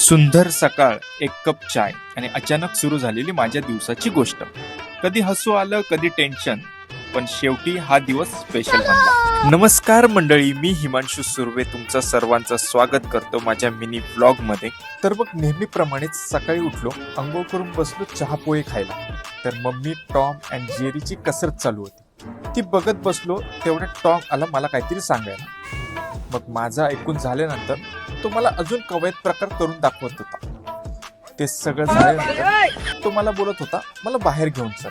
सुंदर सकाळ, एक कप चाय आणि अचानक सुरू झालेली माझ्या दिवसाची गोष्ट. कधी हसू आलं, कधी टेन्शन, पण शेवटी हा दिवस स्पेशल बनला. नमस्कार मंडळी, मी हिमांशू सुर्वे तुमचं सर्वांचं स्वागत करतो माझ्या मिनी व्लॉग मध्ये. तर मग नेहमीप्रमाणेच सकाळी उठलो, अंघोळ करून बसलो चहा पोहे खायला. तर मम्मी टॉम अँड जेरीची कसरत चालू होती, ती बघत बसलो. तेवढ्या टॉम आला मला काहीतरी सांगायला. मग माझं ऐकून झाल्यानंतर तो मला अजून कवायत प्रकार करून दाखवत होता. ते सगळं झाल्यानंतर तो मला बोलत होता, मला बाहेर घेऊन चल.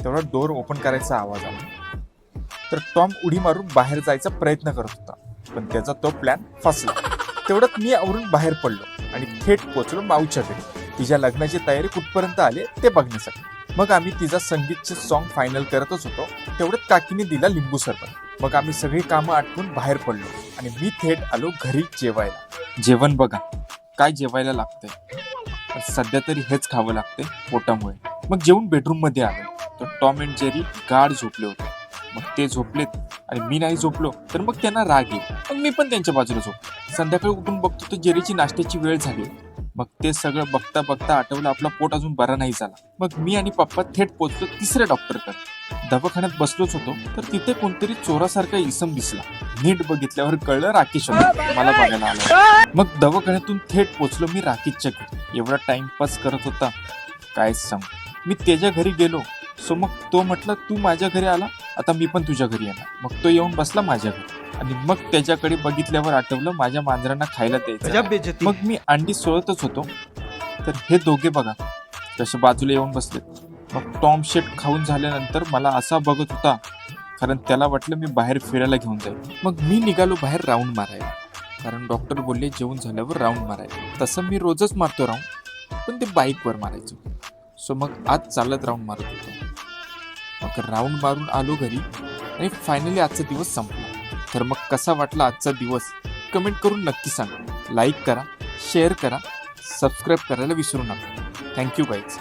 तेवढा डोर ओपन करायचा आवाज आला. तर टॉम उडी मारून बाहेर जायचा प्रयत्न करत होता, पण त्याचा तो प्लॅन फसला. तेवढ्यात मी आवरून बाहेर पडलो आणि थेट पोचलो माऊच्या घरी. तिच्या लग्नाची तयारी कुठपर्यंत आली ते बघण्यासाठी. मग आम्ही तिचा संगीतचे सॉन्ग फायनल करतच होतो, तेवढ्यात काकीने दिला लिंबू सरबत. मग आम्ही सगळी कामं आटपून बाहेर पडलो आणि मी थेट आलो घरी जेवायला. जेवण बघा काय जेवायला लागतंय, सध्या तरी हेच खावं लागतंय पोटामुळे. मग जेवून बेडरूम मध्ये आलो तर टॉम अँड जेरी गाढ झोपले होते. मग ते झोपलेत आणि मी नाही झोपलो तर मग त्यांना राग येईल, मग मी पण त्यांच्या बाजूला झोपलो. संध्याकाळी उठून बघतो तर जेरीची नाश्त्याची वेळ झाली. मग ते सगळं बघता बघता आठवलं आपला पोट अजून बरा नाही झाला. मग मी आणि पप्पा थेट पोहोचलो तिसऱ्या डॉक्टरकडे. दवाखान्यात बसलोच होतो तर तिथे कोणतरी चोरासारखा इसम दिसला. नीट बघितल्यावर कळलं राकेश मला बघायला आला. मग दवाखान्यातून थेट पोहोचलो मी राकेशच्या घरी. एवढा टाइमपास करत होता काय सांग. मी त्याच्या घरी गेलो. सो मग तो म्हटला तू माझ्या घरी आला, आता मी पण तुझ्या घरी येणार. मग तो येऊन बसला माझ्या घरी आणि मग त्याच्याकडे बघितल्यावर आठवलं माझ्या मांजरांना खायला द्यायचं. मग मी अंडी सोडतच होतो तर हे दोघे बघा कसे बाजूला येऊन बसले. मग टॉम शेट खाऊन झाल्यानंतर मला असा बघत होता कारण त्याला वाटलं मी बाहेर फिरायला घेऊन जाईल. मग मी निघालो बाहेर राऊंड मारायला, कारण डॉक्टर बोलले जेवण झाल्यावर राऊंड मारायला. तसं मी रोजच मारतो राऊंड, पण ते बाईकवर मारायचो. सो मग आज चालत राऊंड मारत होतो. मग राऊंड मारून आलो घरी आणि फायनली आजचा दिवस संपला. तर मग कसा वाटला आजचा दिवस कमेंट करून नक्की सांगा. लाईक करा, शेअर करा, सबस्क्राईब करायला विसरू नका. Thank you guys.